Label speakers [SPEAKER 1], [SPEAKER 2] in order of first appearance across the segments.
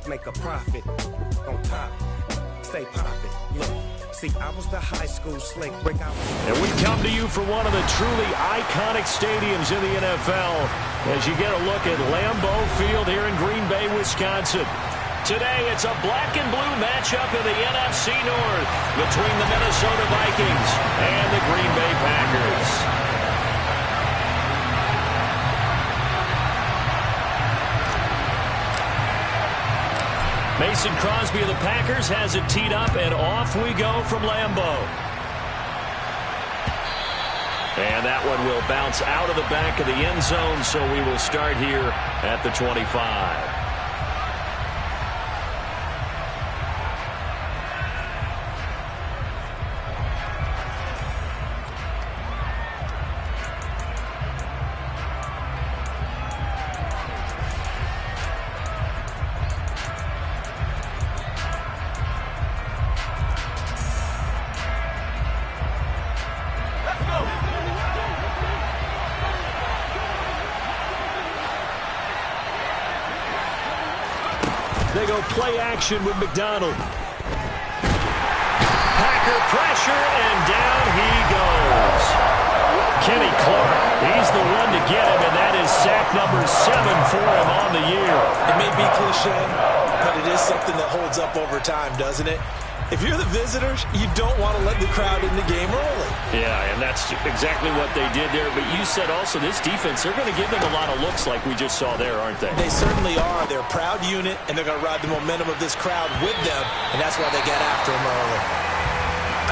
[SPEAKER 1] make a profit. On top, stay poppin'. Look, see, I was the high school slick brick.
[SPEAKER 2] And we come to you from one of the truly iconic stadiums in the NFL as you get a look at Lambeau Field here in Green Bay, Wisconsin. Today, it's a black and blue matchup in the NFC North between the Minnesota Vikings and the Green Bay Packers. Mason Crosby of the Packers has it teed up, and off we go from Lambeau. And that one will bounce out of the back of the end zone, so we will start here at the 25. They go play action with McDonald. Packer pressure, and down he goes. Kenny Clark, he's the one to get him, and that is sack number 7 for him on the year.
[SPEAKER 3] It may be cliche, but it is something that holds up over time, doesn't it? If you're the visitors, you don't want to let the crowd in the game early.
[SPEAKER 2] Yeah, and that's exactly what they did there. But you said also this defense, they're going to give them a lot of looks like we just saw there, aren't they?
[SPEAKER 3] They certainly are. They're a proud unit, and they're going to ride the momentum of this crowd with them, and that's why they get after them early.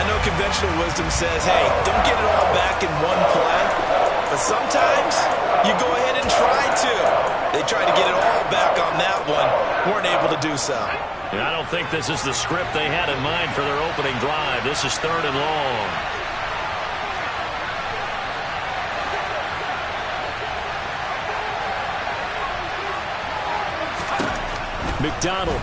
[SPEAKER 3] I know conventional wisdom says, hey, don't get it all back in one play. But sometimes you go ahead and try to. They tried to get it all back on that one, weren't able to do so.
[SPEAKER 2] And I don't think this is the script they had in mind for their opening drive. This is 3rd and long. McDonald.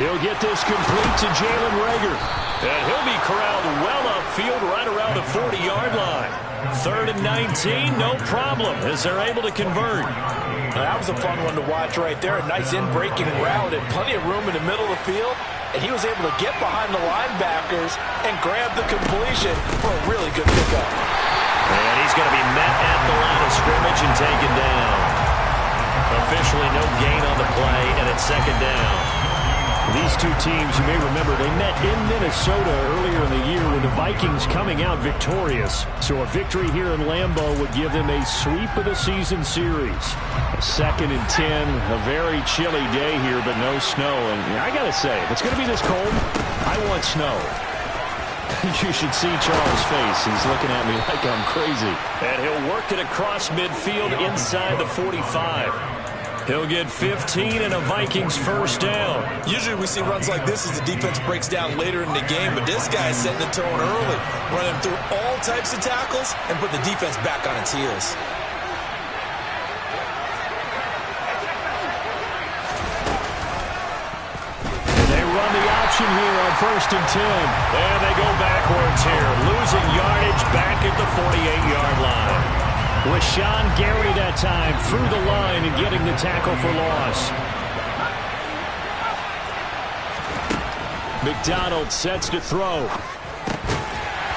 [SPEAKER 2] He'll get this complete to Jalen Reagor. And he'll be corralled well upfield right around the 40-yard line. 3rd and 19, no problem, as they're able to convert.
[SPEAKER 3] That was a fun one to watch right there. A nice in-breaking route and plenty of room in the middle of the field. And he was able to get behind the linebackers and grab the completion for a really good pickup.
[SPEAKER 2] And he's going to be met at the line of scrimmage and taken down. Officially no gain on the play, and it's 2nd down. These two teams, you may remember, they met in Minnesota earlier in the year with the Vikings coming out victorious. So a victory here in Lambeau would give them a sweep of the season series. 2nd and 10, a very chilly day here, but no snow. And I got to say, if it's going to be this cold, I want snow. You should see Charles' face. He's looking at me like I'm crazy. And he'll work it across midfield inside the 45. He'll get 15 and a Vikings first down.
[SPEAKER 3] Usually we see runs like this as the defense breaks down later in the game, but this guy's setting the tone early, running through all types of tackles and put the defense back on its heels.
[SPEAKER 2] They run the option here on 1st and 10. And they go backwards here, losing yardage back at the 48-yard line. Rashawn Gary that time through the line and getting the tackle for loss. McDonald sets to throw.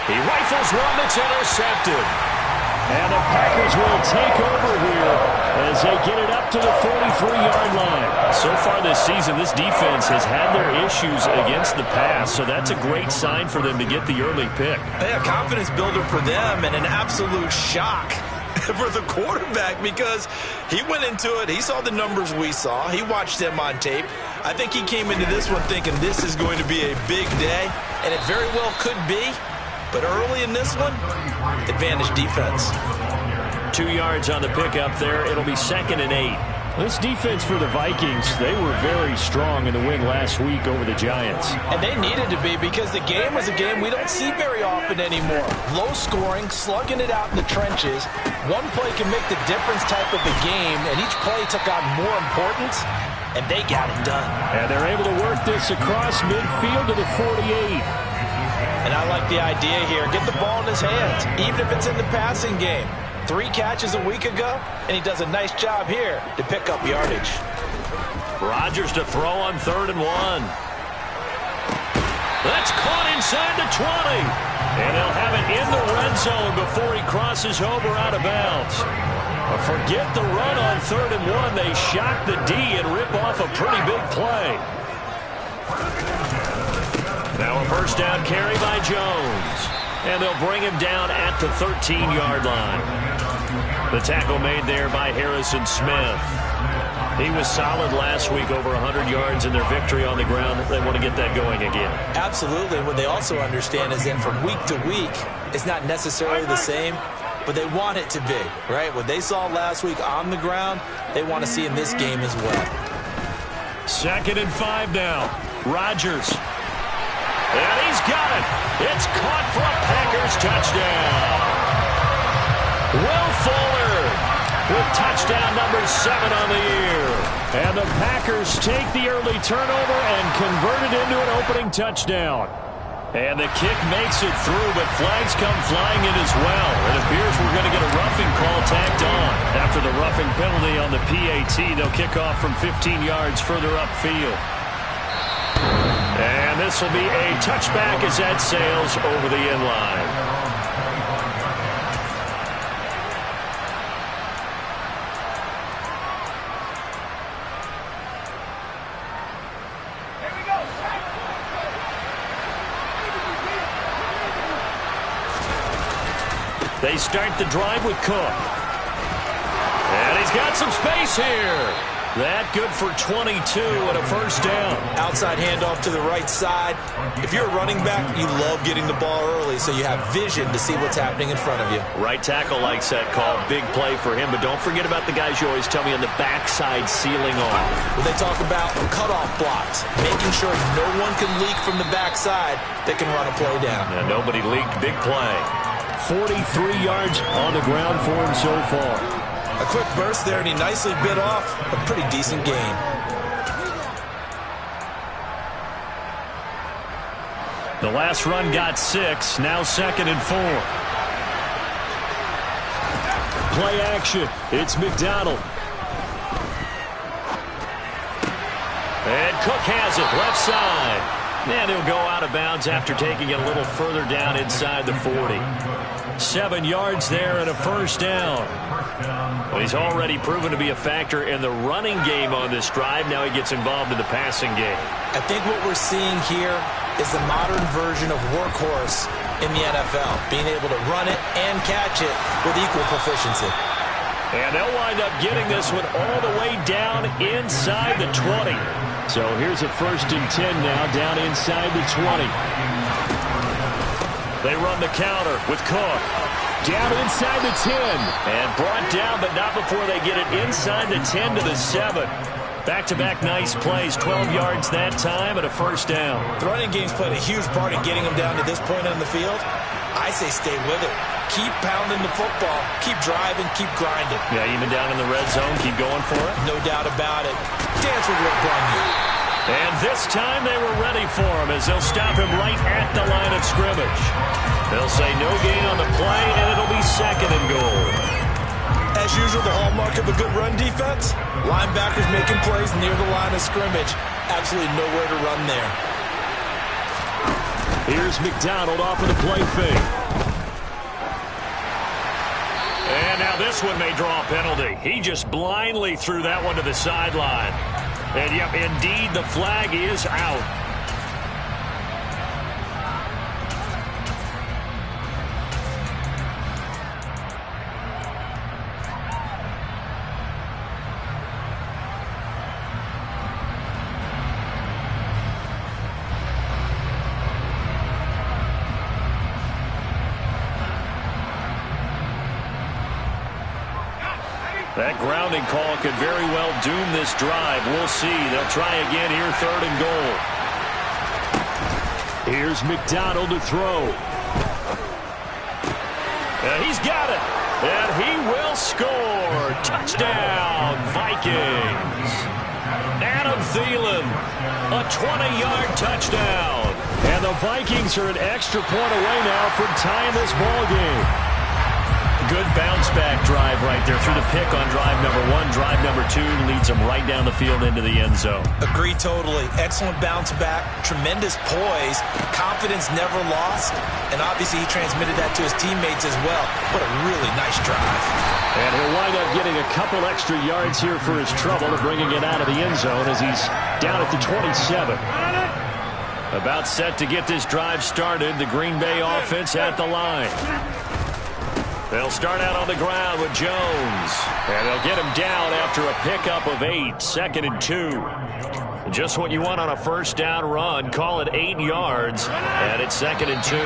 [SPEAKER 2] He rifles one that's intercepted. And the Packers will take over here as they get it up to the 43-yard line. So far this season, this defense has had their issues against the pass, so that's a great sign for them to get the early pick.
[SPEAKER 3] A confidence builder for them and an absolute shock for the quarterback because he went into it. He saw the numbers we saw. He watched them on tape. I think he came into this one thinking this is going to be a big day, and it very well could be. But early in this one, advantage defense.
[SPEAKER 2] 2 yards on the pickup there. It'll be 2nd and 8. This defense for the Vikings, they were very strong in the win last week over the Giants.
[SPEAKER 3] And they needed to be because the game was a game we don't see very often anymore. Low scoring, slugging it out in the trenches. One play can make the difference type of a game, and each play took on more importance, and they got it done.
[SPEAKER 2] And they're able to work this across midfield to the 48.
[SPEAKER 3] And I like the idea here. Get the ball in his hands, even if it's in the passing game. 3 catches a week ago, and he does a nice job here to pick up yardage.
[SPEAKER 2] Rodgers to throw on 3rd and 1. That's caught inside the 20. And they'll have it in the red zone before he crosses over out of bounds. Forget the run on 3rd and 1. They shock the D and rip off a pretty big play. Now a first down carry by Jones. And they'll bring him down at the 13-yard line. The tackle made there by Harrison Smith. He was solid last week, over 100 yards in their victory on the ground. They want to get that going again.
[SPEAKER 3] Absolutely. What they also understand is that from week to week, it's not necessarily the same, but they want it to be, right? What they saw last week on the ground, they want to see in this game as well.
[SPEAKER 2] 2nd and 5 now. Rodgers. And he's got it. It's caught for a Packers touchdown. Will Fuller with touchdown number 7 on the year. And the Packers take the early turnover and convert it into an opening touchdown. And the kick makes it through, but flags come flying in as well. It appears we're going to get a roughing call tacked on. After the roughing penalty on the PAT, they'll kick off from 15 yards further upfield. And this will be a touchback as that sails over the end line. They start the drive with Cook. And he's got some space here. That good for 22 and a first down.
[SPEAKER 3] Outside handoff to the right side. If you're a running back, you love getting the ball early so you have vision to see what's happening in front of you.
[SPEAKER 2] Right tackle likes that call. Big play for him. But don't forget about the guys you always tell me on the backside sealing off.
[SPEAKER 3] When they talk about cutoff blocks, making sure no one can leak from the backside that can run a play down.
[SPEAKER 2] Now, nobody leaked. Big play. 43 yards on the ground for him so far.
[SPEAKER 3] A quick burst there, and he nicely bit off a pretty decent gain.
[SPEAKER 2] The last run got 6. Now 2nd and 4. Play action. It's McDonald. And Cook has it left side. And he'll go out of bounds after taking it a little further down inside the 40. 7 yards there and a first down. Well, he's already proven to be a factor in the running game on this drive. Now he gets involved in the passing game.
[SPEAKER 3] I think what we're seeing here is the modern version of workhorse in the NFL, being able to run it and catch it with equal proficiency.
[SPEAKER 2] And they'll wind up getting this one all the way down inside the 20. So here's a 1st and 10 now down inside the 20. They run the counter with Cook. Down inside the 10. And brought down, but not before they get it inside the 10 to the 7. Back-to-back nice plays. 12 yards that time and a first down.
[SPEAKER 3] The running game's played a huge part in getting them down to this point on the field. I say stay with it. Keep pounding the football. Keep driving. Keep grinding.
[SPEAKER 2] Yeah, even down in the red zone, keep going for it.
[SPEAKER 3] No doubt about it. Dance with what brung you.
[SPEAKER 2] And this time they were ready for him as they'll stop him right at the line of scrimmage. They'll say no gain on the play, and it'll be 2nd and goal.
[SPEAKER 3] As usual, the hallmark of a good run defense, linebackers making plays near the line of scrimmage. Absolutely nowhere to run there.
[SPEAKER 2] Here's McDonald off of the play fake. And now this one may draw a penalty. He just blindly threw that one to the sideline. And, yep, indeed, the flag is out. That grounding call could very well doom this drive. We'll see. They'll try again here, 3rd and goal. Here's McDonald to throw. And he's got it. And he will score. Touchdown, Vikings. Adam Thielen, a 20-yard touchdown. And the Vikings are an extra point away now from tying this ball game. good bounce-back drive right there through the pick on drive number 1. Drive number 2 leads them right down the field into the end zone.
[SPEAKER 3] Agree totally. Excellent bounce back, tremendous poise, confidence never lost, and obviously he transmitted that to his teammates as well. What a really nice drive.
[SPEAKER 2] And he'll wind up getting a couple extra yards here for his trouble and bringing it out of the end zone as he's down at the 27. About set to get this drive started. The Green Bay offense at the line. They'll start out on the ground with Jones. And they'll get him down after a pickup of 8. 2nd and 2. Just what you want on a first down run. Call it 8 yards. And it's 2nd and 2.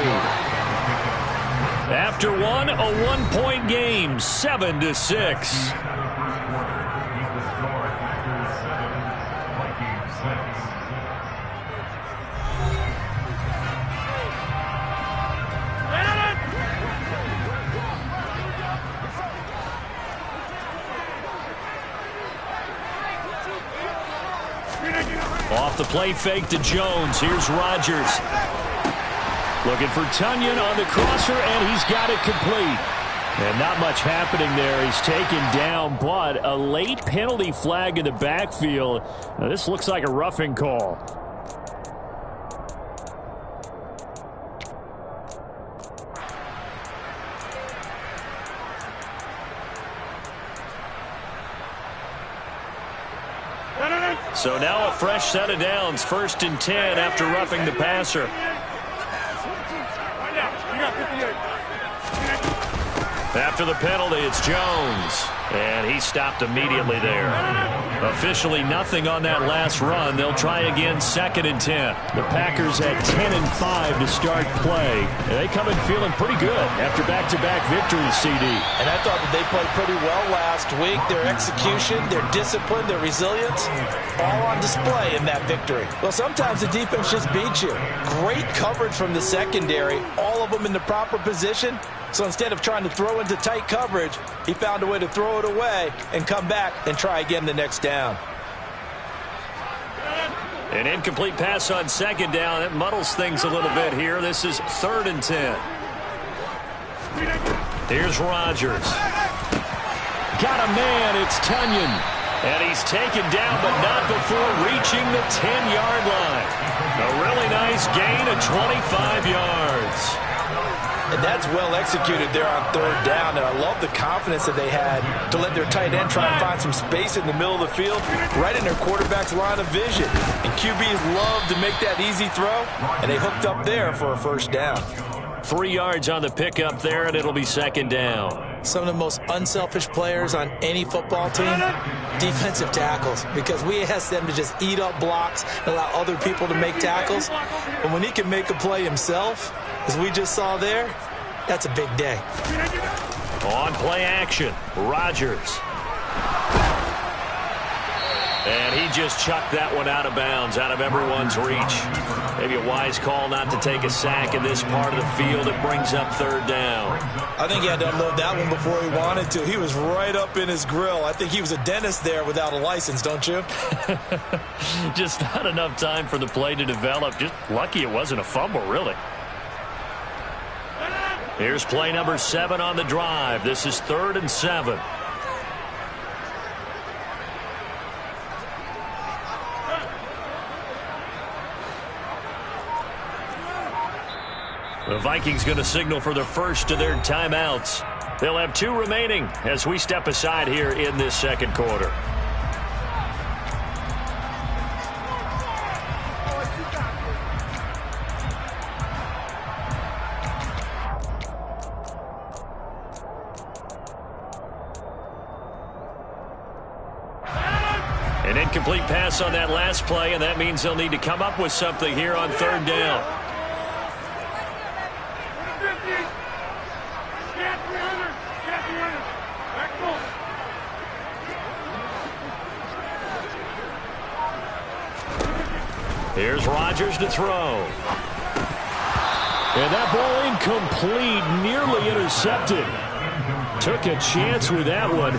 [SPEAKER 2] After one, a 1-point game. 7-6. Off the play fake to Jones. Here's Rodgers. Looking for Tunyon on the crosser, and he's got it complete. And not much happening there. He's taken down, but a late penalty flag in the backfield. Now, this looks like a roughing call. So now a fresh set of downs. 1st and 10 after roughing the passer. After the penalty, it's Jones. And he stopped immediately there. Officially nothing on that last run. They'll try again 2nd and 10. The Packers at 10 and 5 to start play. And they come in feeling pretty good after back-to-back victories, CD.
[SPEAKER 3] And I thought that they played pretty well last week. Their execution, their discipline, their resilience, all on display in that victory. Well, sometimes the defense just beats you. Great coverage from the secondary. All of them in the proper position. So instead of trying to throw into tight coverage, he found a way to throw it away and come back and try again the next down.
[SPEAKER 2] An incomplete pass on 2nd down. It muddles things a little bit here. This is 3rd and 10. Here's Rodgers. Got a man. It's Tunyon. And he's taken down, but not before reaching the 10-yard line. A really nice gain of 25 yards.
[SPEAKER 3] And that's well executed there on 3rd down. And I love the confidence that they had to let their tight end try and find some space in the middle of the field, right in their quarterback's line of vision. And QBs love to make that easy throw, and they hooked up there for a 1st down.
[SPEAKER 2] 3 yards on the pickup there, and it'll be 2nd down.
[SPEAKER 3] Some of the most unselfish players on any football team, defensive tackles, because we ask them to just eat up blocks and allow other people to make tackles. But when he can make a play himself, as we just saw there, that's a big day.
[SPEAKER 2] On play action, Rodgers. And he just chucked that one out of bounds, out of everyone's reach. Maybe a wise call not to take a sack in this part of the field. It brings up 3rd down.
[SPEAKER 3] I think he had to unload that one before he wanted to. He was right up in his grill. I think he was a dentist there without a license, don't you?
[SPEAKER 2] Just not enough time for the play to develop. Just lucky it wasn't a fumble, really. Here's play number 7 on the drive. This is 3rd and 7. The Vikings going to signal for the first of their timeouts. They'll have 2 remaining as we step aside here in this 2nd quarter. An incomplete pass on that last play, and that means they'll need to come up with something here on 3rd down. Here's Rodgers to throw. And that ball incomplete, nearly intercepted. Took a chance with that one.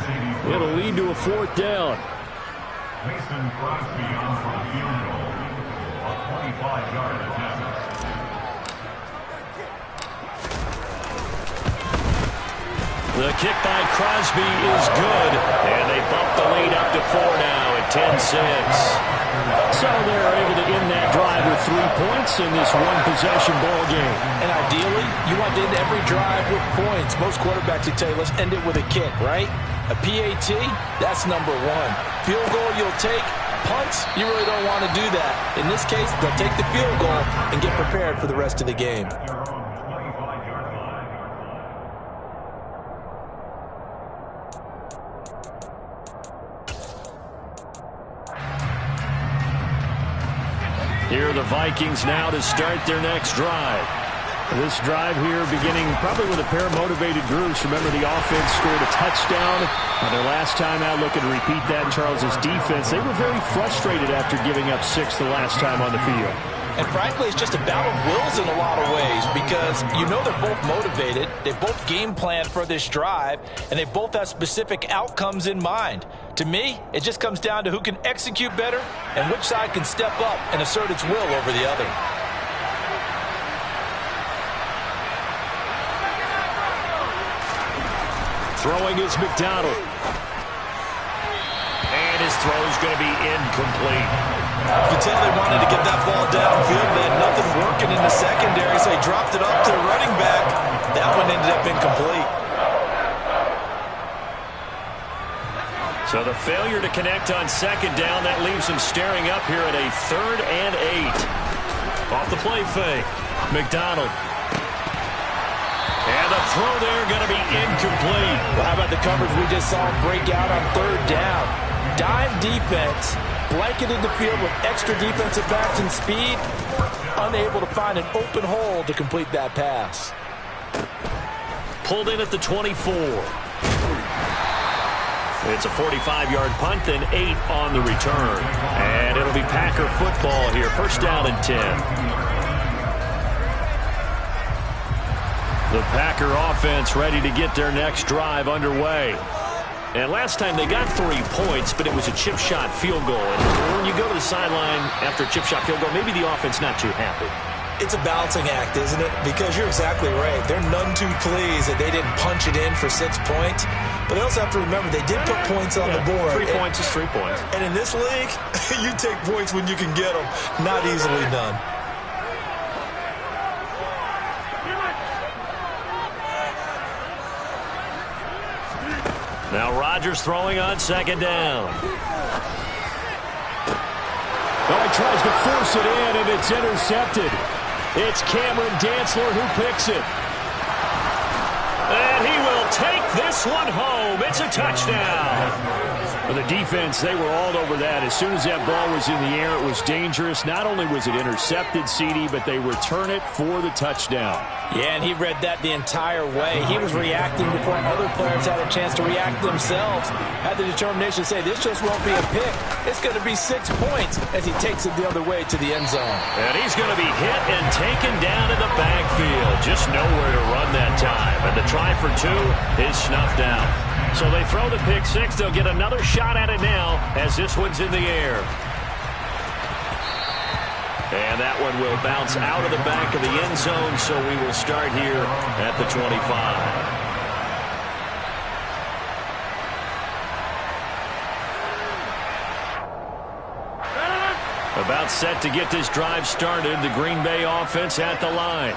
[SPEAKER 2] It'll lead to a 4th down.
[SPEAKER 4] Mason Crosby on for the field goal. A 25-yard attempt.
[SPEAKER 2] The kick by Crosby is good, and they bump the lead up to 4 now at 10-6. So they're able to end that drive with 3 points in this one-possession ball game.
[SPEAKER 3] And ideally, you want to end every drive with points. Most quarterbacks would tell you, let's end it with a kick, right? A PAT, that's number 1. Field goal you'll take. Punts, you really don't want to do that. In this case, they'll take the field goal and get prepared for the rest of the game.
[SPEAKER 2] Here are the Vikings now to start their next drive. This drive here beginning probably with a pair of motivated groups. Remember, the offense scored a touchdown on their last time out. Looking to repeat that in Charles's defense. They were very frustrated after giving up 6 the last time on the field.
[SPEAKER 3] And frankly, it's just a battle of wills in a lot of ways because you know they're both motivated. They both game planned for this drive, and they both have specific outcomes in mind. To me, it just comes down to who can execute better and which side can step up and assert its will over the other.
[SPEAKER 2] Throwing is McDonald. And his throw is going to be incomplete.
[SPEAKER 3] You can tell they wanted to get that ball downfield. They had nothing working in the secondary, so he dropped it up to the running back. That one ended up incomplete.
[SPEAKER 2] So the failure to connect on second down, that leaves him staring up here at a 3rd and 8. Off the play fake. McDonald. And the throw there going to be incomplete.
[SPEAKER 3] Well, how about the coverage we just saw break out on 3rd down? Dime defense, blanketed the field with extra defensive backs and speed, unable to find an open hole to complete that pass.
[SPEAKER 2] Pulled in at the 24. It's a 45-yard punt, then 8 on the return. And it'll be Packer football here. 1st down and 10. The Packer offense ready to get their next drive underway. And last time they got 3 points, but it was a chip shot field goal. And when you go to the sideline after a chip shot field goal, maybe the offense not too happy.
[SPEAKER 3] It's a balancing act, isn't it? Because you're exactly right. They're none too pleased that they didn't punch it in for 6 points. But they also have to remember they did put points on the board.
[SPEAKER 2] 3 points is 3 points.
[SPEAKER 3] And in this league, you take points when you can get them. Not easily done.
[SPEAKER 2] Now Rodgers throwing on 2nd down.
[SPEAKER 5] Oh, he tries to force it in, and it's intercepted. It's Cameron Dantzler who picks it.
[SPEAKER 2] And he will take this one home. It's a touchdown.
[SPEAKER 5] For the defense, they were all over that. As soon as that ball was in the air, it was dangerous. Not only was it intercepted, CD, but they return it for the touchdown.
[SPEAKER 3] Yeah, and he read that the entire way. He was reacting before other players had a chance to react themselves. Had the determination to say, this just won't be a pick. It's going to be 6 points as he takes it the other way to the end zone.
[SPEAKER 2] And he's going to be hit and taken down in the backfield. Just nowhere to run that time. And the try for 2 is snuffed out. So they throw the pick 6. They'll get another shot at it now as this one's in the air. And that one will bounce out of the back of the end zone, so we will start here at the 25. About set to get this drive started, the Green Bay offense at the line.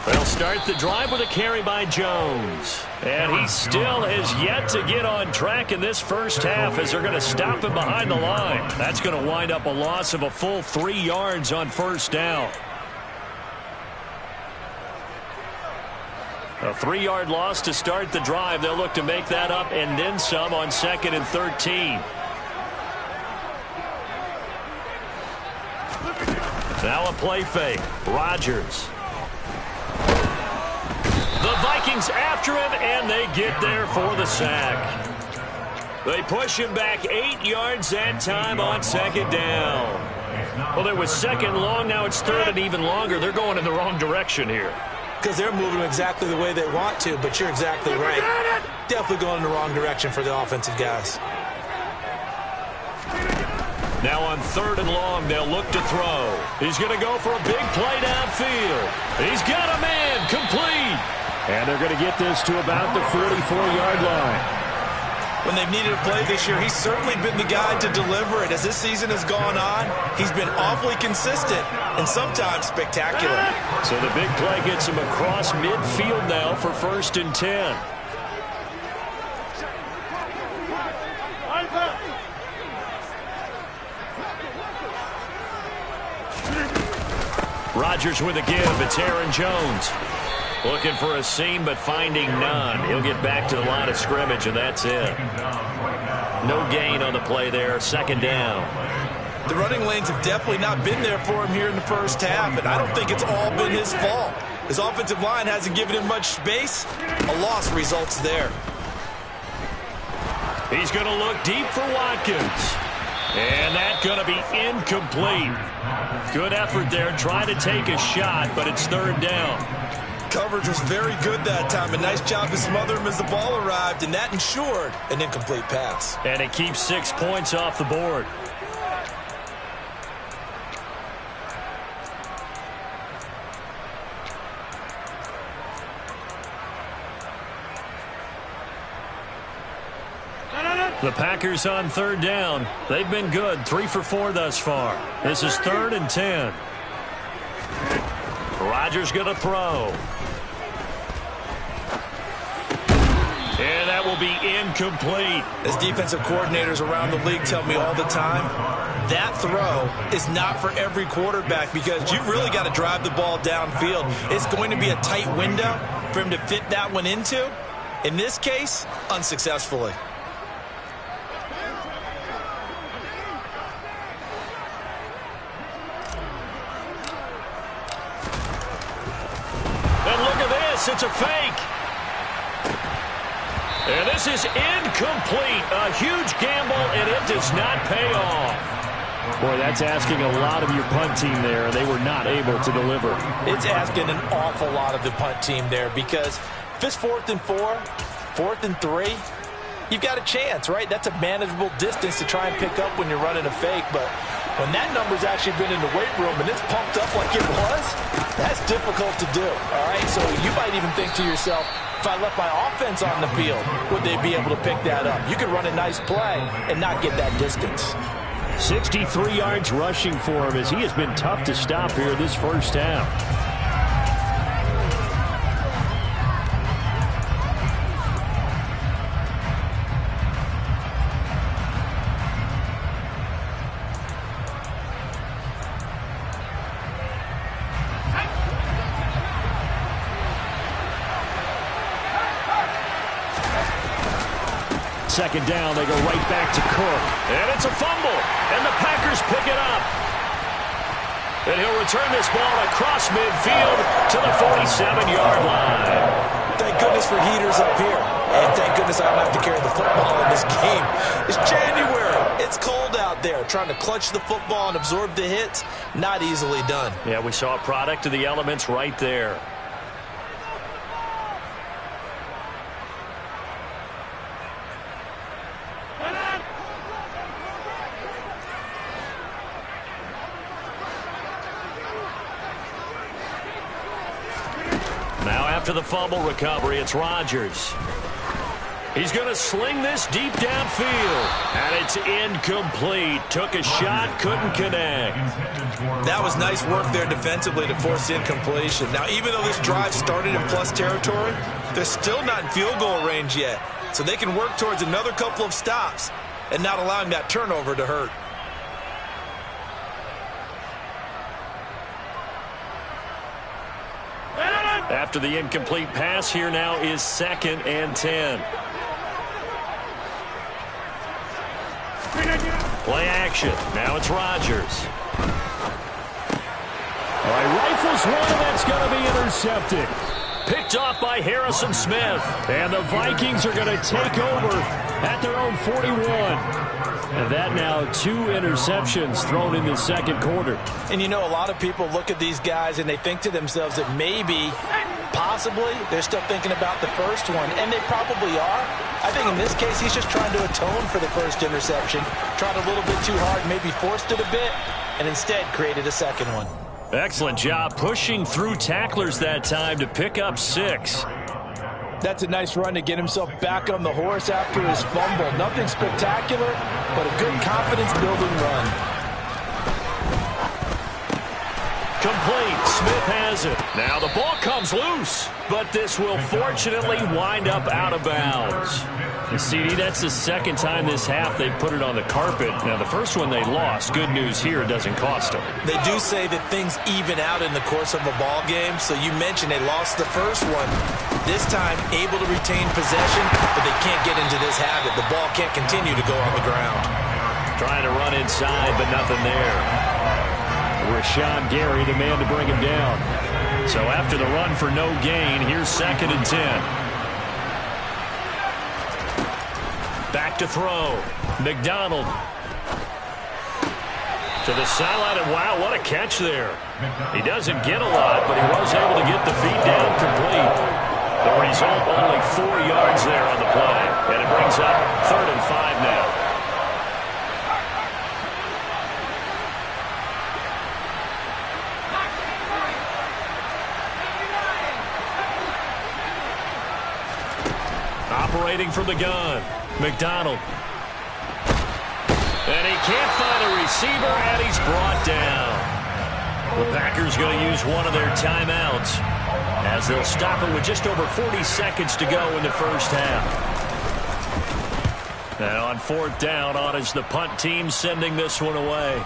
[SPEAKER 2] They'll start the drive with a carry by Jones. And he still has yet to get on track in this first half as they're going to stop him behind the line. That's going to wind up a loss of a full 3 yards on 1st down. A 3-yard loss to start the drive. They'll look to make that up and then some on 2nd and 13. Now a play fake. Rodgers. The Vikings after him, and they get there for the sack. They push him back 8 yards that time on 2nd down. Well, there was 2nd long. Now it's 3rd and even longer. They're going in the wrong direction here.
[SPEAKER 3] Because they're moving exactly the way they want to, but you're exactly right. Definitely going in the wrong direction for the offensive guys.
[SPEAKER 2] Now on 3rd and long, they'll look to throw. He's going to go for a big play downfield. He's got a man complete.
[SPEAKER 5] And they're going to get this to about the 44-yard line.
[SPEAKER 3] When they've needed a play this year, he's certainly been the guy to deliver it. As this season has gone on, he's been awfully consistent and sometimes spectacular.
[SPEAKER 5] So the big play gets him across midfield now for 1st and 10. Rodgers with a give. It's Aaron Jones. Looking for a seam, but finding none. He'll get back to the line of scrimmage, and that's it. No gain on the play there. 2nd down.
[SPEAKER 3] The running lanes have definitely not been there for him here in the first half, and I don't think it's all been his fault. His offensive line hasn't given him much space. A loss results there.
[SPEAKER 5] He's going to look deep for Watkins. And that's going to be incomplete. Good effort there, trying to take a shot, but it's 3rd down.
[SPEAKER 3] Coverage was very good that time. A nice job to smother him as the ball arrived, and that ensured an incomplete pass.
[SPEAKER 5] And it keeps 6 points off the board. The Packers on 3rd down. They've been good, 3 for 4 thus far. This is 3rd and 10. Rodgers going to throw. And that will be incomplete.
[SPEAKER 3] As defensive coordinators around the league tell me all the time, that throw is not for every quarterback because you've really got to drive the ball downfield. It's going to be a tight window for him to fit that one into. In this case, unsuccessfully.
[SPEAKER 5] And look at this, it's a fake. And this is incomplete. A huge gamble, and it does not pay off. Boy, that's asking a lot of your punt team there. They were not able to deliver.
[SPEAKER 3] It's asking an awful lot of the punt team there because if it's 4th and 4, 4th and 3, you've got a chance, right? That's a manageable distance to try and pick up when you're running a fake. But when that number's actually been in the weight room and it's pumped up like it was, that's difficult to do, all right? So you might even think to yourself, if I left my offense on the field, would they be able to pick that up? You could run a nice play and not get that distance.
[SPEAKER 5] 63 yards rushing for him as he has been tough to stop here this first half. Second down, they go right back to Cook. And it's a fumble, and the Packers pick it up. And he'll return this ball across midfield to the 47-yard line.
[SPEAKER 3] Thank goodness for heaters up here. And thank goodness I don't have to carry the football in this game. It's January. It's cold out there. Trying to clutch the football and absorb the hits, not easily done.
[SPEAKER 5] Yeah, we saw a product of the elements right there. Now after the fumble recovery, it's Rodgers. He's going to sling this deep downfield. And it's incomplete. Took a shot, couldn't connect.
[SPEAKER 3] That was nice work there defensively to force incompletion. Now, even though this drive started in plus territory, they're still not in field goal range yet. So they can work towards another couple of stops and not allowing that turnover to hurt.
[SPEAKER 5] After the incomplete pass, here now is 2nd and 10. Play action. Now it's Rodgers. All right, rifles one, and that's going to be intercepted. Picked off by Harrison Smith. And the Vikings are going to take over at their own 41. And that now 2 interceptions thrown in the second quarter.
[SPEAKER 3] And you know, a lot of people look at these guys and they think to themselves that maybe, possibly, they're still thinking about the first one. And they probably are. I think in this case, he's just trying to atone for the first interception. Tried a little bit too hard, maybe forced it a bit, and instead created a second one.
[SPEAKER 5] Excellent job pushing through tacklers that time to pick up 6.
[SPEAKER 3] That's a nice run to get himself back on the horse after his fumble. Nothing spectacular, but a good confidence-building run.
[SPEAKER 5] Complete. Smith has it. Now the ball comes loose, but this will fortunately wind up out of bounds. CD, that's the second time this half they've put it on the carpet. Now, the first one they lost. Good news here, it doesn't cost them.
[SPEAKER 3] They do say that things even out in the course of a ball game. So you mentioned they lost the first one. This time, able to retain possession, but they can't get into this habit. The ball can't continue to go on the ground.
[SPEAKER 5] Trying to run inside, but nothing there. Rashawn Gary, the man to bring him down. So after the run for no gain, here's 2nd and 10. Back to throw. McDonald. To the sideline, and wow, what a catch there. He doesn't get a lot, but he was able to get the feet down complete. The result, only 4 yards there on the play. And it brings up 3rd and 5 now. Operating from the gun. McDonald. And he can't find a receiver, and he's brought down. The Packers going to use one of their timeouts as they'll stop it with just over 40 seconds to go in the first half. And on 4th down, on is the punt team sending this one away.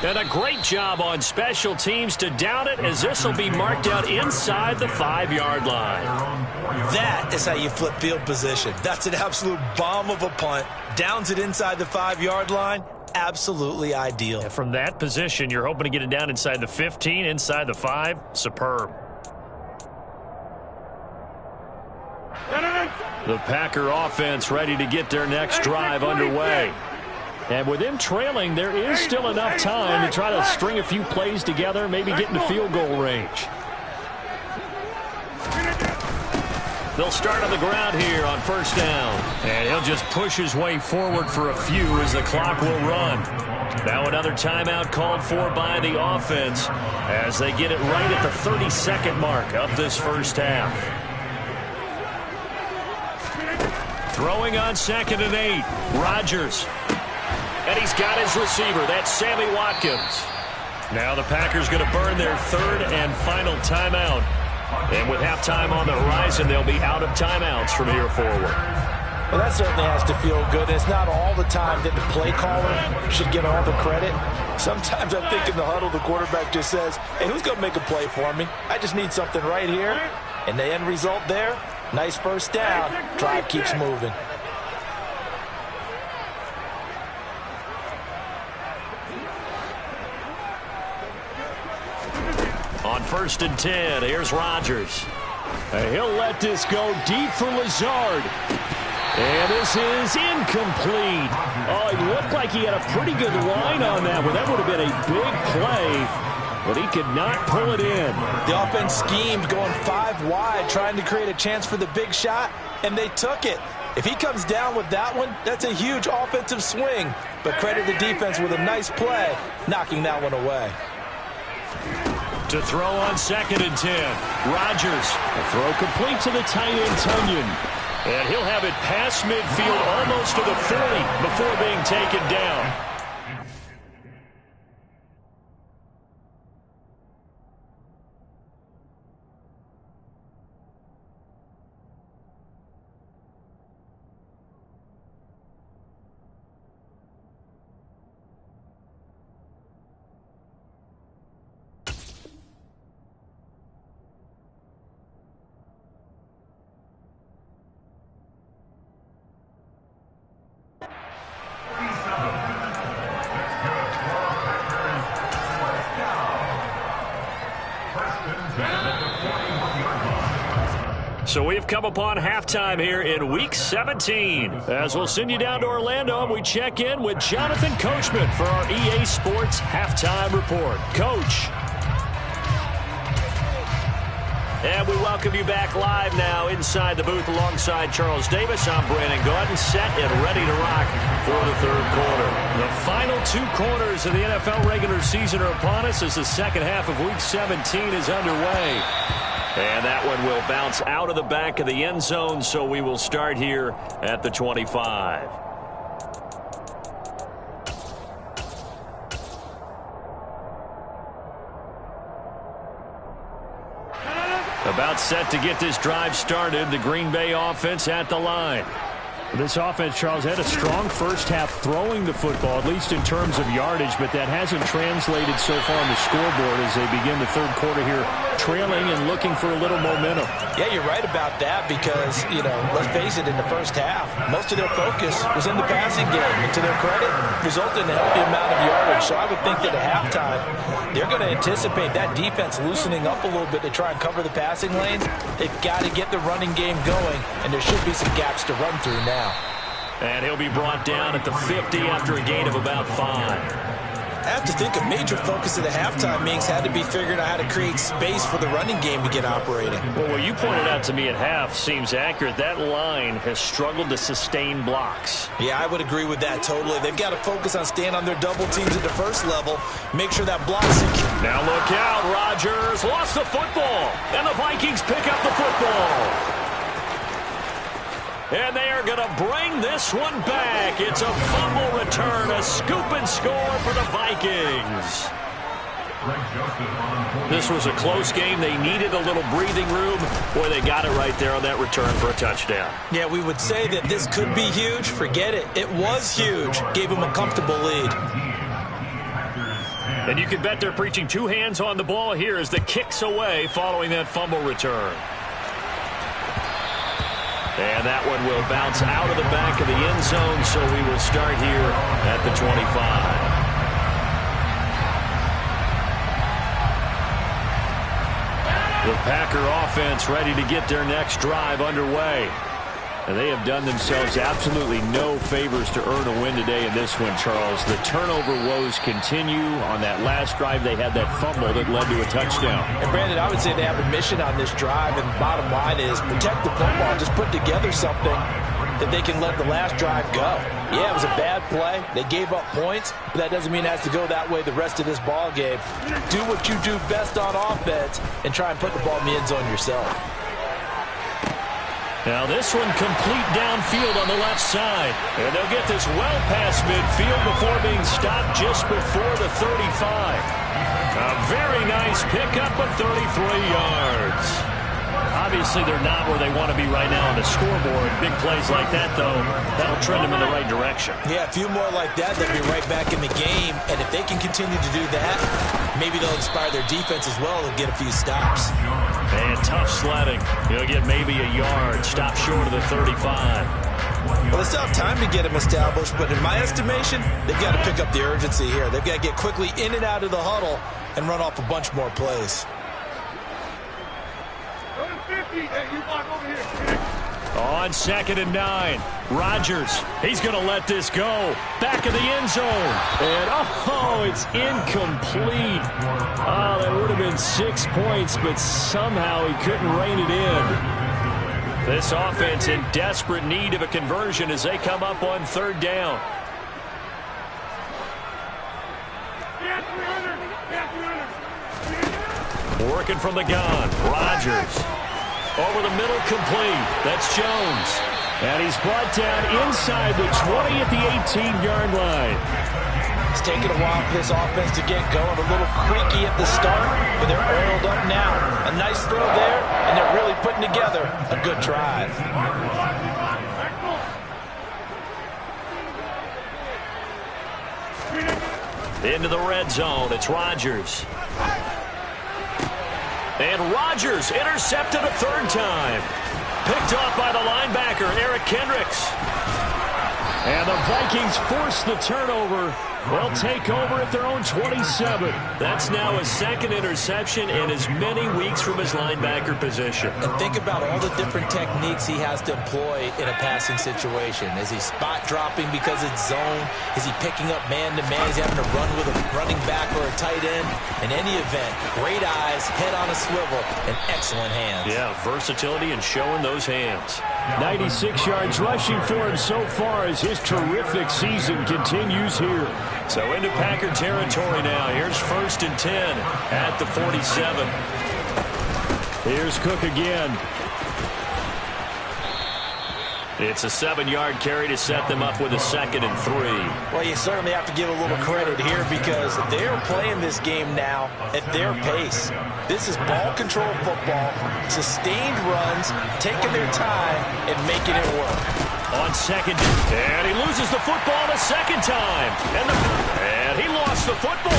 [SPEAKER 5] And a great job on special teams to down it, as this will be marked out inside the 5-yard line.
[SPEAKER 3] That is how you flip field position. That's an absolute bomb of a punt. Downs it inside the 5-yard line. Absolutely ideal.
[SPEAKER 5] And from that position, you're hoping to get it down inside the 15, inside the 5. Superb. The Packer offense ready to get their next drive underway. And with them trailing, there is still enough time to try to string a few plays together, maybe get into field goal range. They'll start on the ground here on 1st down. And he'll just push his way forward for a few as the clock will run. Now another timeout called for by the offense as they get it right at the 32nd mark of this first half. Throwing on 2nd and 8. Rodgers. And he's got his receiver. That's Sammy Watkins. Now the Packers going to burn their 3rd and final timeout. And with halftime on the horizon, they'll be out of timeouts from here forward.
[SPEAKER 3] Well, that certainly has to feel good. It's not all the time that the play caller should get all the credit. Sometimes I think in the huddle, the quarterback just says, hey, who's going to make a play for me? I just need something right here. And the end result there, nice first down. Drive keeps moving.
[SPEAKER 5] On 1st and 10, here's Rodgers. And he'll let this go deep for Lazard. And this is incomplete. Oh, it looked like he had a pretty good line on that one. That would have been a big play, but he could not pull it in.
[SPEAKER 3] The offense schemed going 5 wide, trying to create a chance for the big shot, and they took it. If he comes down with that one, that's a huge offensive swing. But credit the defense with a nice play, knocking that one away.
[SPEAKER 5] To throw on 2nd and 10. Rodgers. A throw complete to the tight end, Tunyon. And he'll have it past midfield almost to the 40 before being taken down. So we've come upon halftime here in Week 17. As we'll send you down to Orlando, and we check in with Jonathan Coachman for our EA Sports Halftime Report. Coach. And we welcome you back live now inside the booth alongside Charles Davis. I'm Brandon Gaudin, set and ready to rock for the 3rd quarter. The final 2 quarters of the NFL regular season are upon us as the second half of Week 17 is underway. And that one will bounce out of the back of the end zone, so we will start here at the 25. About set to get this drive started, the Green Bay offense at the line. This offense, Charles, had a strong first half throwing the football, at least in terms of yardage, but that hasn't translated so far on the scoreboard as they begin the third quarter here, trailing and looking for a little momentum.
[SPEAKER 3] Yeah, you're right about that because, let's face it, in the first half, most of their focus was in the passing game. And to their credit, resulted in a healthy amount of yardage. So I would think that at halftime, they're going to anticipate that defense loosening up a little bit to try and cover the passing lanes. They've got to get the running game going, and there should be some gaps to run through now.
[SPEAKER 5] And he'll be brought down at the 50 after a gain of about 5.
[SPEAKER 3] I have to think a major focus of the halftime meetings had to be figuring out how to create space for the running game to get operating.
[SPEAKER 5] Well, what you pointed out to me at half seems accurate. That line has struggled to sustain blocks.
[SPEAKER 3] Yeah, I would agree with that totally. They've got to focus on staying on their double teams at the first level, make sure that block's secure.
[SPEAKER 5] Now look out, Rodgers lost the football, and the Vikings pick up the football. And they are going to bring this one back. It's a fumble return, a scoop and score for the Vikings. This was a close game. They needed a little breathing room. Boy, they got it right there on that return for a touchdown.
[SPEAKER 3] Yeah, we would say that this could be huge. Forget it. It was huge. Gave them a comfortable lead.
[SPEAKER 5] And you can bet they're preaching two hands on the ball here as the kick's away following that fumble return. And that one will bounce out of the back of the end zone, so we will start here at the 25. The Packer offense ready to get their next drive underway. And they have done themselves absolutely no favors to earn a win today in this one, Charles. The turnover woes continue. On that last drive, they had that fumble that led to a touchdown.
[SPEAKER 3] And, Brandon, I would say they have a mission on this drive, and the bottom line is protect the football. Just put together something that they can let the last drive go. Yeah, it was a bad play. They gave up points, but that doesn't mean it has to go that way the rest of this ball game. Do what you do best on offense and try and put the ball in the end zone yourself.
[SPEAKER 5] Now this one complete downfield on the left side. And they'll get this well past midfield before being stopped just before the 35. A very nice pickup of 33 yards. Obviously they're not where they want to be right now on the scoreboard. Big plays like that, though, that'll trend them in the right direction.
[SPEAKER 3] Yeah, a few more like that, they'll be right back in the game. And if they can continue to do that, maybe they'll inspire their defense as well and get a few stops.
[SPEAKER 5] And tough sledding. He'll get maybe a yard. Stop short of the 35.
[SPEAKER 3] Well, they still have time to get him established, but in my estimation, they've got to pick up the urgency here. They've got to get quickly in and out of the huddle and run off a bunch more plays.
[SPEAKER 5] On 2nd and 9, Rodgers, he's going to let this go. Back of the end zone. And, it's incomplete. Oh, that would have been 6 points, but somehow he couldn't rein it in. This offense in desperate need of a conversion as they come up on 3rd down. Working from the gun, Rodgers. Over the middle, complete. That's Jones. And he's brought down inside the 20 at the 18-yard line.
[SPEAKER 3] It's taken a while for this offense to get going. A little creaky at the start, but they're oiled up now. A nice throw there, and they're really putting together a good drive.
[SPEAKER 5] Into the red zone, it's Rodgers. And Rodgers intercepted a 3rd time. Picked off by the linebacker, Eric Kendricks. And the Vikings force the turnover. They'll take over at their own 27. That's now his 2nd interception in as many weeks from his linebacker position.
[SPEAKER 3] And think about all the different techniques he has to employ in a passing situation. Is he spot dropping because it's zone? Is he picking up man-to-man? Is he having to run with a running back or a tight end? In any event, great eyes, head on a swivel, and excellent hands.
[SPEAKER 5] Yeah, versatility and showing those hands. 96 yards rushing for him so far as his terrific season continues here. So into Packer territory now. Here's 1st and 10 at the 47. Here's Cook again.
[SPEAKER 2] It's a 7-yard carry to set them up with a 2nd and 3.
[SPEAKER 3] Well, you certainly have to give a little credit here because they're playing this game now at their pace. This is ball control football, sustained runs, taking their time and making it work.
[SPEAKER 2] On 2nd, and he loses the football a 2nd time. And he lost the football.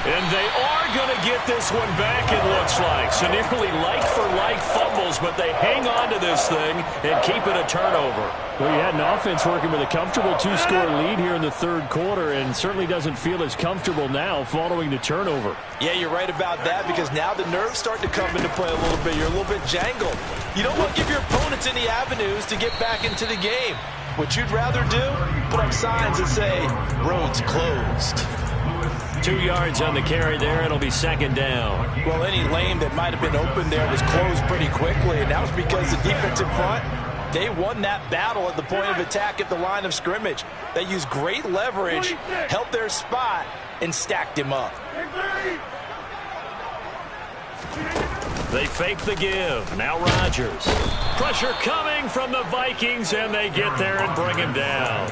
[SPEAKER 2] And they are going to get this one back, it looks like. So nearly like-for-like fumbles, but they hang on to this thing and keep it a turnover.
[SPEAKER 5] Well, you had an offense working with a comfortable 2-score lead here in the 3rd quarter and certainly doesn't feel as comfortable now following the turnover.
[SPEAKER 3] Yeah, you're right about that because now the nerves start to come into play a little bit. You're a little bit jangled. You don't want to give your opponents any avenues to get back into the game. What you'd rather do, put up signs that say, roads closed.
[SPEAKER 2] 2 yards on the carry there. It'll be 2nd down.
[SPEAKER 3] Well, any lane that might have been open there was closed pretty quickly, and that was because the defensive front, they won that battle at the point of attack at the line of scrimmage. They used great leverage, held their spot, and stacked him up.
[SPEAKER 2] They fake the give. Now Rodgers. Pressure coming from the Vikings, and they get there and bring him down.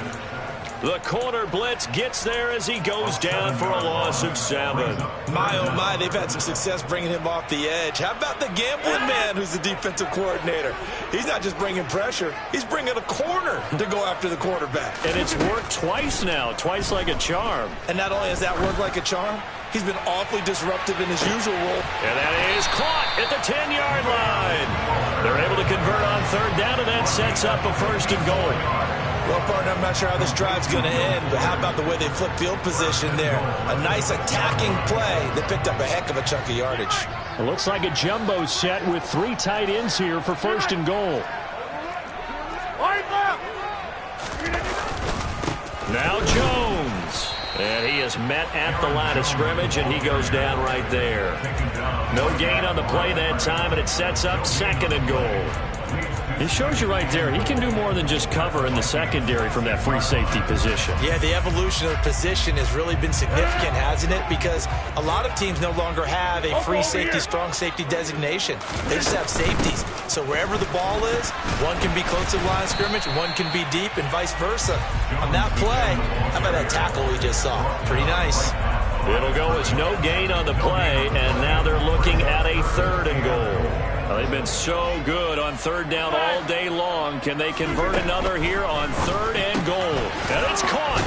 [SPEAKER 2] The corner blitz gets there as he goes down for a loss of 7.
[SPEAKER 3] My, oh my, they've had some success bringing him off the edge. How about the gambling man who's the defensive coordinator? He's not just bringing pressure, he's bringing a corner to go after the quarterback.
[SPEAKER 2] And it's worked twice now, twice like a charm.
[SPEAKER 3] And not only has that worked like a charm, he's been awfully disruptive in his usual role.
[SPEAKER 2] And that is caught at the 10-yard line. They're able to convert on 3rd down, and that sets up a 1st and goal.
[SPEAKER 3] Well, partner, I'm not sure how this drive's going to end, but how about the way they flip field position there? A nice attacking play that picked up a heck of a chunk of yardage.
[SPEAKER 5] It looks like a jumbo set with 3 tight ends here for 1st and goal.
[SPEAKER 2] Now Jones. And he is met at the line of scrimmage, and he goes down right there. No gain on the play that time, and it sets up 2nd and goal.
[SPEAKER 5] It shows you right there, he can do more than just cover in the secondary from that free safety position.
[SPEAKER 3] Yeah, the evolution of position has really been significant, hasn't it? Because a lot of teams no longer have a free safety, strong safety designation. They just have safeties. So wherever the ball is, one can be close to the line of scrimmage, one can be deep, and vice versa. On that play, how about that tackle we just saw? Pretty nice.
[SPEAKER 2] It'll go as no gain on the play, and now they're looking at a 3rd and goal. They've been so good on 3rd down all day long. Can they convert another here on 3rd and goal? And it's caught.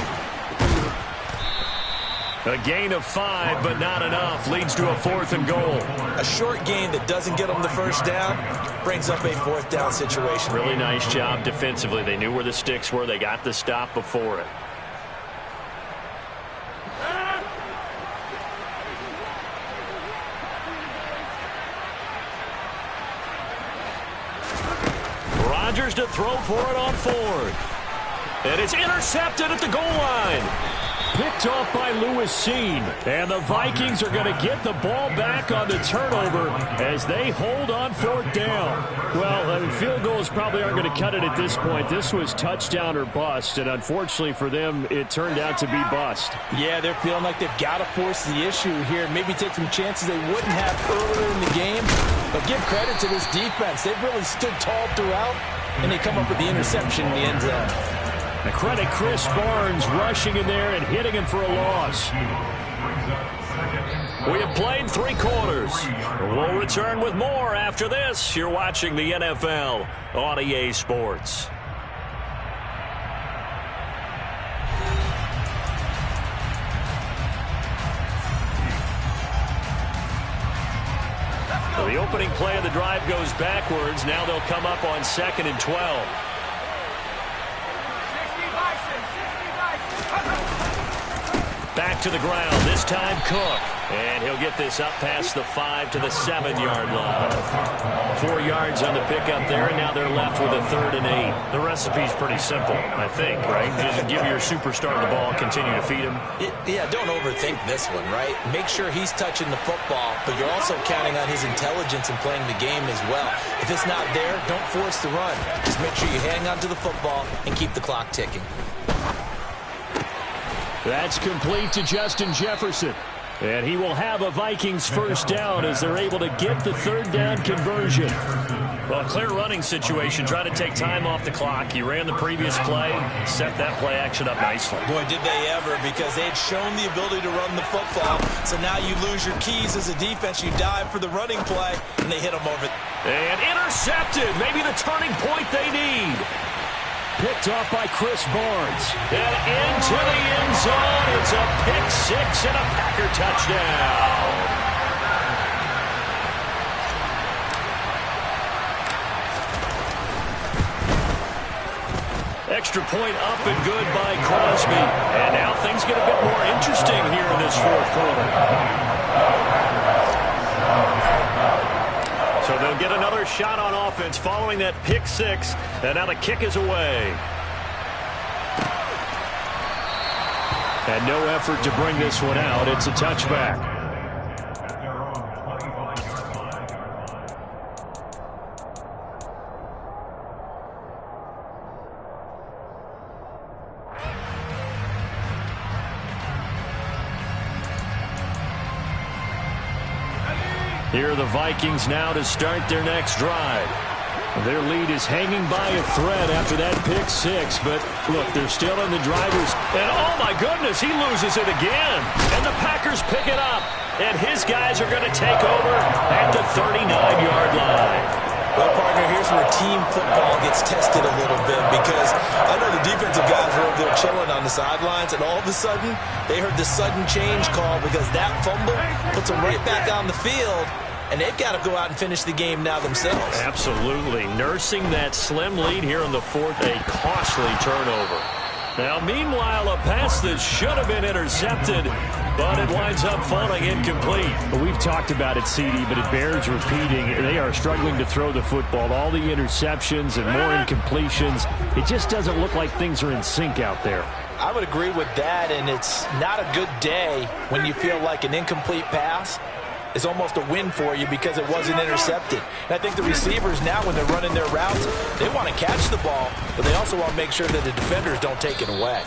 [SPEAKER 2] A gain of 5, but not enough. Leads to a 4th and goal.
[SPEAKER 3] A short gain that doesn't get them the 1st down brings up a 4th down situation.
[SPEAKER 2] Really nice job defensively. They knew where the sticks were. They got the stop before it. Rodgers to throw for it on 4th. And it's intercepted at the goal line.
[SPEAKER 5] Picked off by Lewis Seen. And the Vikings are going to get the ball back on the turnover as they hold on 4th down. Well, field goals probably aren't going to cut it at this point. This was touchdown or bust, and unfortunately for them, it turned out to be bust.
[SPEAKER 3] Yeah, they're feeling like they've got to force the issue here. Maybe take some chances they wouldn't have earlier in the game. But give credit to this defense. They've really stood tall throughout, and they come up with the interception in the end zone.
[SPEAKER 5] And credit Chris Barnes rushing in there and hitting him for a loss.
[SPEAKER 2] We have played 3 quarters. We'll return with more after this. You're watching the NFL on EA Sports. So the opening play of the drive goes backwards. Now they'll come up on 2nd and 12. Back to the ground, this time Cook. And he'll get this up past the 5 to the 7-yard line. 4 yards on the pickup there, and now they're left with a 3rd and 8.
[SPEAKER 5] The recipe's pretty simple, I think, right? Just give your superstar the ball, continue to feed him.
[SPEAKER 3] Yeah, don't overthink this one, right? Make sure he's touching the football, but you're also counting on his intelligence in playing the game as well. If it's not there, don't force the run. Just make sure you hang on to the football and keep the clock ticking.
[SPEAKER 5] That's complete to Justin Jefferson. And he will have a Vikings first down as they're able to get the third down conversion.
[SPEAKER 2] Well, a clear running situation. Trying to take time off the clock. He ran the previous play, set that play action up nicely.
[SPEAKER 3] Boy, did they ever, because they had shown the ability to run the football. So now you lose your keys as a defense. You dive for the running play, and they hit them over.
[SPEAKER 5] And intercepted. Maybe the turning point they need. Picked off by Chris Barnes.
[SPEAKER 2] And into the end zone. It's a pick six and a Packer touchdown. Extra point up and good by Crosby. And now things get a bit more interesting here in this fourth quarter. So they'll get another shot on offense following that pick six. And now the kick is away.
[SPEAKER 5] And no effort to bring this one out. It's a touchback. Here are the Vikings now to start their next drive. Their lead is hanging by a thread after that pick six, but look, they're still in the driver's.
[SPEAKER 2] And oh my goodness, he loses it again. And the Packers pick it up. And his guys are going to take over at the 39-yard line.
[SPEAKER 3] Well, partner, here's where team football gets tested a little bit, because I know the defensive guys were over there chilling on the sidelines, and all of a sudden, they heard the sudden change call because that fumble puts them right back on the field, and they've got to go out and finish the game now themselves.
[SPEAKER 2] Absolutely. Nursing that slim lead here in the fourth, a costly turnover. Now, meanwhile, a pass that should have been intercepted, but it winds up falling incomplete.
[SPEAKER 5] Well, we've talked about it, CD, but it bears repeating. They are struggling to throw the football. All the interceptions and more incompletions. It just doesn't look like things are in sync out there.
[SPEAKER 3] I would agree with that, and it's not a good day when you feel like an incomplete pass is almost a win for you because it wasn't intercepted. And I think the receivers now, when they're running their routes, they want to catch the ball, but they also want to make sure that the defenders don't take it away.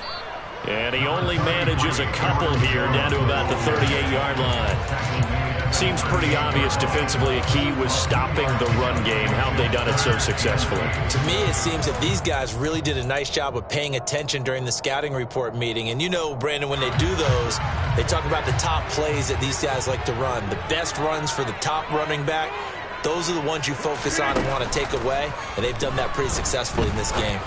[SPEAKER 2] And he only manages a couple here down to about the 38-yard line. Seems pretty obvious defensively a key was stopping the run game. How have they done it so successfully?
[SPEAKER 3] To me, it seems that these guys really did a nice job of paying attention during the scouting report meeting. And you know, Brandon, when they do those, they talk about the top plays that these guys like to run. The best runs for the top running back, those are the ones you focus on and want to take away. And they've done that pretty successfully in this game.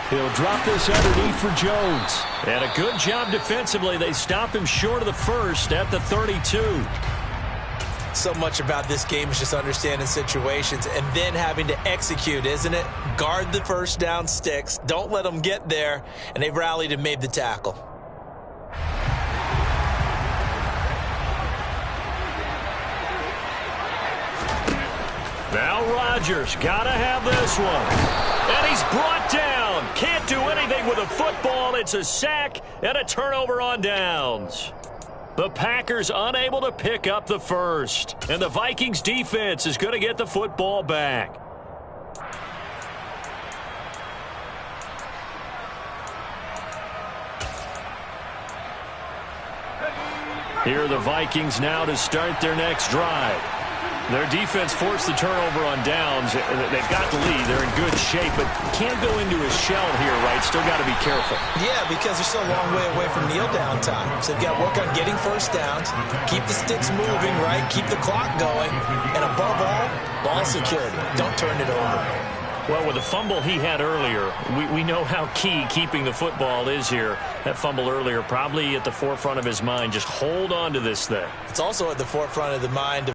[SPEAKER 5] He'll drop this underneath for Jones.
[SPEAKER 2] And a good job defensively. They stop him short of the first at the 32.
[SPEAKER 3] So much about this game is just understanding situations and then having to execute, isn't it? Guard the first down sticks. Don't let them get there. And they've rallied and made the tackle.
[SPEAKER 2] Now Rodgers got to have this one. And he's brought down. Can't do anything with a football. It's a sack and a turnover on downs. The Packers unable to pick up the first. And the Vikings defense is going to get the football back. Here are the Vikings now to start their next drive. Their defense forced the turnover on downs. They've got the lead. They're in good shape, but can't go into a shell here, right? Still got to be careful.
[SPEAKER 3] Yeah, because they're still a long way away from kneel down time. So they've got to work on getting first downs, keep the sticks moving, right? Keep the clock going. And above all, ball security. Don't turn it over.
[SPEAKER 2] Well, with the fumble he had earlier, we know how key keeping the football is here. That fumble earlier probably at the forefront of his mind. Just hold on to this thing.
[SPEAKER 3] It's also at the forefront of the mind of